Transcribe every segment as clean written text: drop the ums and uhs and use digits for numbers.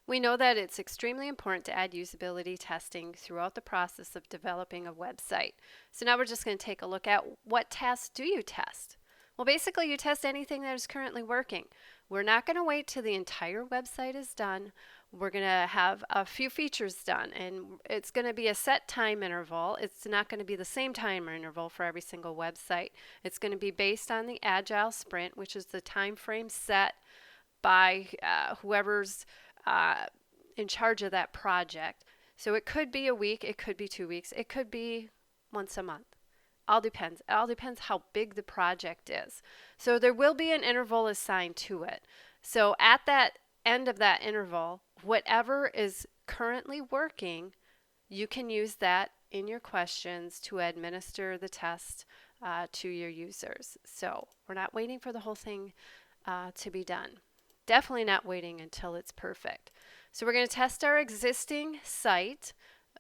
We know that it's extremely important to add usability testing throughout the process of developing a website. So now we're just going to take a look at what tasks do you test? Well, basically you test anything that is currently working. We're not going to wait till the entire website is done. We're going to have a few features done, and it's going to be a set time interval. It's not going to be the same time interval for every single website. It's going to be based on the Agile Sprint, which is the time frame set by whoever's in charge of that project. So it could be a week, it could be 2 weeks, it could be once a month. All depends. It all depends how big the project is. So there will be an interval assigned to it. So at that end of that interval, whatever is currently working, you can use that in your questions to administer the test to your users. So we're not waiting for the whole thing to be done. Definitely not waiting until it's perfect. So we're going to test our existing site.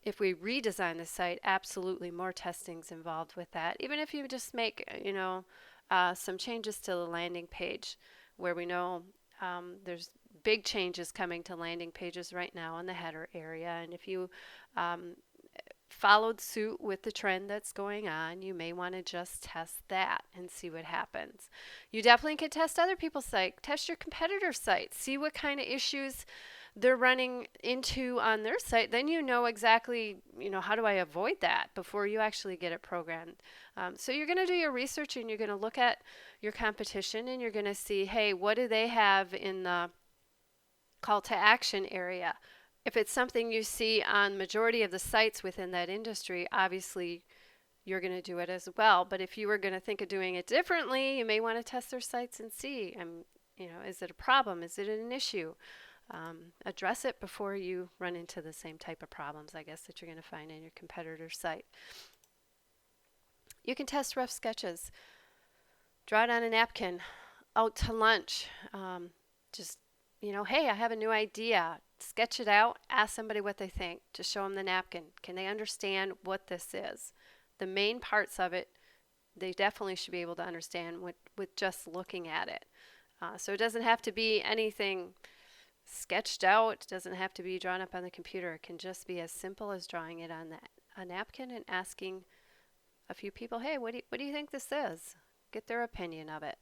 If we redesign the site, absolutely more testing's involved with that. Even if you just make, some changes to the landing page, where we know there's big changes coming to landing pages right now in the header area. And if you followed suit with the trend that's going on, you may want to just test that and see what happens. You definitely can test other people's sites, test your competitor sites, see what kind of issues they're running into on their site. Then you know exactly, how do I avoid that before you actually get it programmed. So you're going to do your research, and you're going to look at your competition, and you're going to see, hey, what do they have in the call to action area? If it's something you see on majority of the sites within that industry, obviously you're going to do it as well. But if you were going to think of doing it differently, you may want to test their sites and see, is it a problem? Is it an issue? Address it before you run into the same type of problems, I guess, that you're going to find in your competitor's site. You can test rough sketches. Draw it on a napkin, out to lunch. Hey, I have a new idea. Sketch it out. Ask somebody what they think. Just show them the napkin. Can they understand what this is? The main parts of it, they definitely should be able to understand with just looking at it. So it doesn't have to be anything sketched out. It doesn't have to be drawn up on the computer. It can just be as simple as drawing it on a napkin and asking a few people, hey, what do you think this is? Get their opinion of it.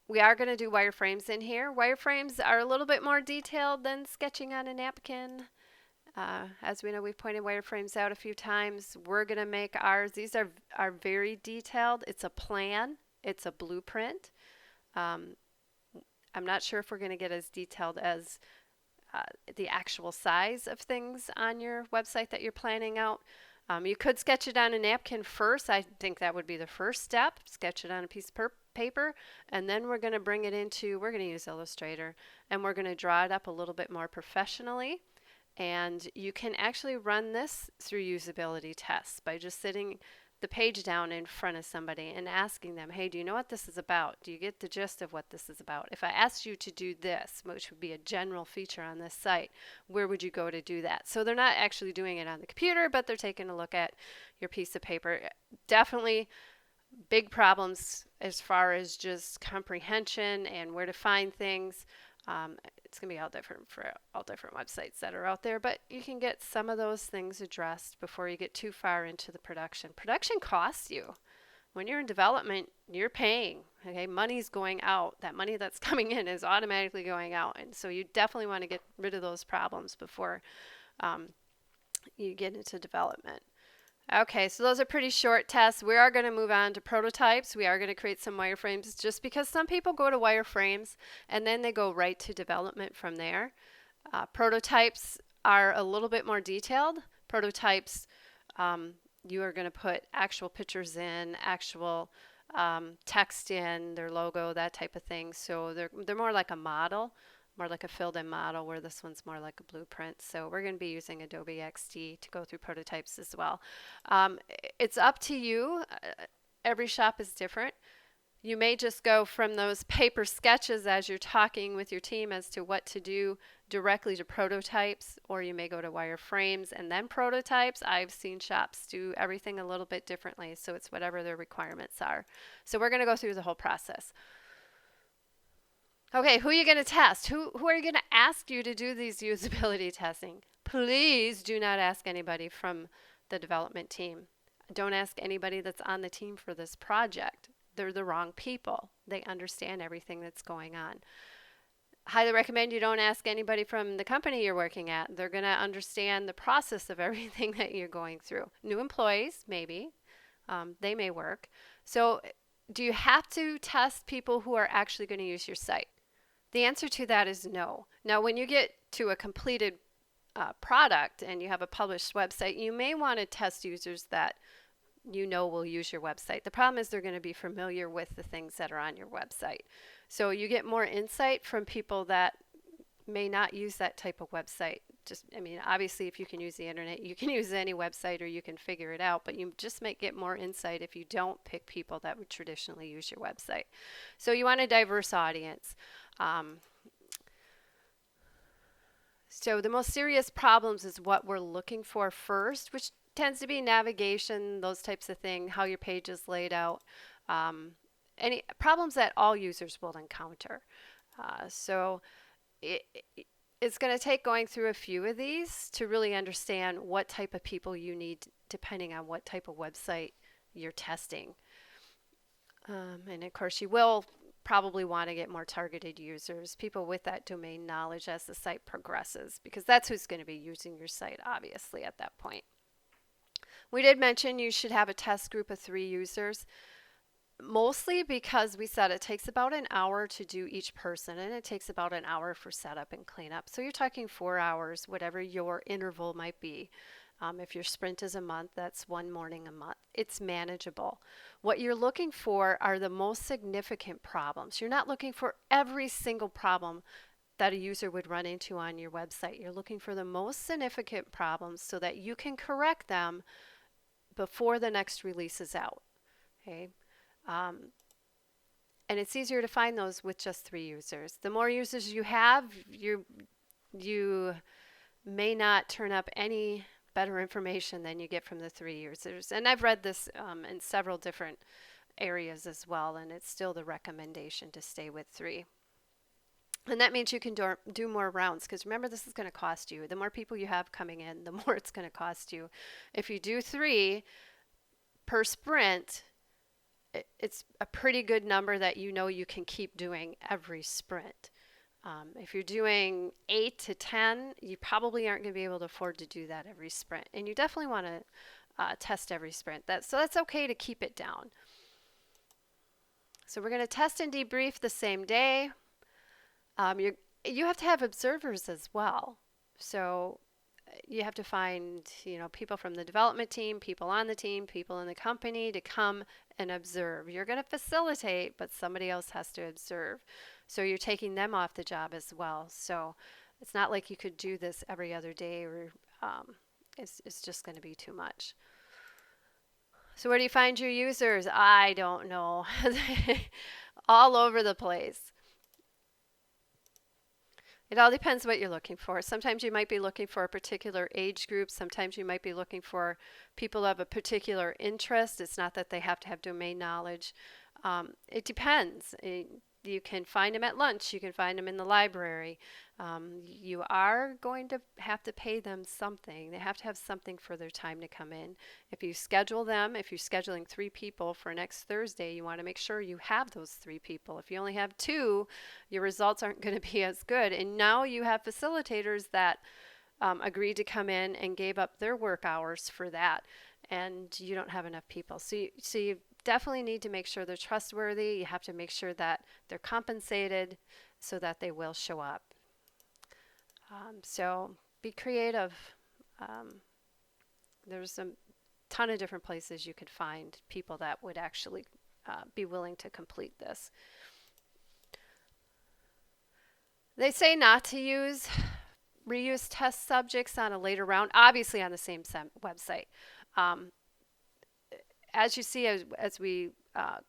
We are going to do wireframes in here. Wireframes are a little bit more detailed than sketching on a napkin. As we know, we've pointed wireframes out a few times. We're going to make ours. These are very detailed. It's a plan. It's a blueprint. I'm not sure if we're going to get as detailed as the actual size of things on your website that you're planning out. You could sketch it on a napkin first. I think that would be the first step. Sketch it on a piece of paper, and then we're going to use Illustrator, and we're going to draw it up a little bit more professionally. And you can actually run this through usability tests by just sitting the page down in front of somebody and asking them, hey, do you know what this is about? Do you get the gist of what this is about? If I asked you to do this, which would be a general feature on this site, where would you go to do that? So they're not actually doing it on the computer, but they're taking a look at your piece of paper. Definitely big problems as far as just comprehension and where to find things. It's going to be all different for all different websites that are out there, but you can get some of those things addressed before you get too far into the production. Production costs you. When you're in development, you're paying. Okay, money's going out. That money that's coming in is automatically going out, and so you definitely want to get rid of those problems before you get into development. Okay, so those are pretty short tests. We are going to move on to prototypes. We are going to create some wireframes, just because some people go to wireframes and then they go right to development from there. Prototypes are a little bit more detailed. Prototypes, you are going to put actual pictures in, actual text in, their logo, that type of thing. So they're more like a model, more like a filled-in model, where this one's more like a blueprint. So we're going to be using Adobe XD to go through prototypes as well. It's up to you. Every shop is different. You may just go from those paper sketches as you're talking with your team as to what to do directly to prototypes, or you may go to wireframes and then prototypes. I've seen shops do everything a little bit differently, so it's whatever their requirements are. So we're going to go through the whole process. Okay, who are you going to test? Who are you going to ask you to do these usability testing? Please do not ask anybody from the development team. Don't ask anybody that's on the team for this project. They're the wrong people. They understand everything that's going on. Highly recommend you don't ask anybody from the company you're working at. They're going to understand the process of everything that you're going through. New employees, maybe, they may work. So, do you have to test people who are actually going to use your site? The answer to that is no. Now, when you get to a completed product and you have a published website, you may want to test users that you know will use your website. The problem is they're going to be familiar with the things that are on your website. So you get more insight from people that may not use that type of website. Just, I mean, obviously, if you can use the internet, you can use any website or you can figure it out, but you just might get more insight if you don't pick people that would traditionally use your website. So you want a diverse audience. So the most serious problems is what we're looking for first, which tends to be navigation, those types of things, how your page is laid out, any problems that all users will encounter. So it's going to take going through a few of these to really understand what type of people you need depending on what type of website you're testing. And of course, you will probably want to get more targeted users, people with that domain knowledge as the site progresses, because that's who's going to be using your site, obviously, at that point. We did mention you should have a test group of 3 users, mostly because we said it takes about an hour to do each person, and it takes about an hour for setup and cleanup. So you're talking 4 hours, whatever your interval might be. If your sprint is a month, that's 1 morning a month. It's manageable. What you're looking for are the most significant problems. You're not looking for every single problem that a user would run into on your website. You're looking for the most significant problems so that you can correct them before the next release is out. Okay. And it's easier to find those with just 3 users. The more users you have, you may not turn up any better information than you get from the 3 users. And I've read this in several different areas as well, and it's still the recommendation to stay with 3. And that means you can do more rounds, because remember, this is going to cost you. The more people you have coming in, the more it's going to cost you. If you do 3 per sprint, it's a pretty good number that you know you can keep doing every sprint. If you're doing 8 to 10, you probably aren't going to be able to afford to do that every sprint. And you definitely want to test every sprint. So that's okay to keep it down. So we're going to test and debrief the same day. You have to have observers as well. So you have to find, people from the development team, people on the team, people in the company to come and observe. You're going to facilitate, but somebody else has to observe. So you're taking them off the job as well. So it's not like you could do this every other day, or it's just going to be too much. So where do you find your users? I don't know. All over the place. It all depends what you're looking for. Sometimes you might be looking for a particular age group. Sometimes you might be looking for people who have a particular interest. It's not that they have to have domain knowledge. It depends. You can find them at lunch. You can find them in the library. You are going to have to pay them something. They have to have something for their time to come in. If you schedule them, if you're scheduling 3 people for next Thursday, you want to make sure you have those 3 people. If you only have 2, your results aren't going to be as good. And now you have facilitators that agreed to come in and gave up their work hours for that, and you don't have enough people. So you definitely need to make sure they're trustworthy. You have to make sure that they're compensated so that they will show up. So be creative. There's a ton of different places you could find people that would actually be willing to complete this. They say not to reuse test subjects on a later round, obviously on the same website. As you see, as we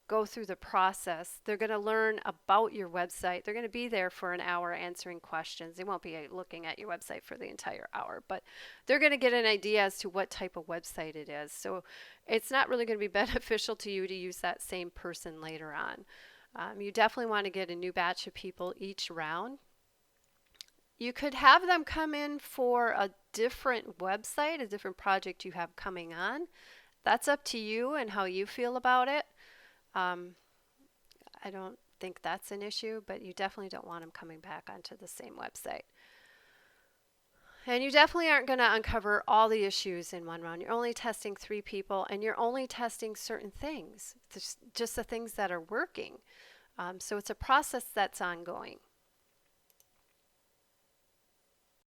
go through the process, they're going to learn about your website. They're going to be there for an hour answering questions. They won't be looking at your website for the entire hour, but they're going to get an idea as to what type of website it is. So it's not really going to be beneficial to you to use that same person later on. You definitely want to get a new batch of people each round. You could have them come in for a different website, a different project you have coming on. That's up to you and how you feel about it. Um, I don't think that's an issue, but you definitely don't want them coming back onto the same website. And you definitely aren't going to uncover all the issues in one round. You're only testing 3 people, and you're only testing certain things, just the things that are working. So it's a process that's ongoing.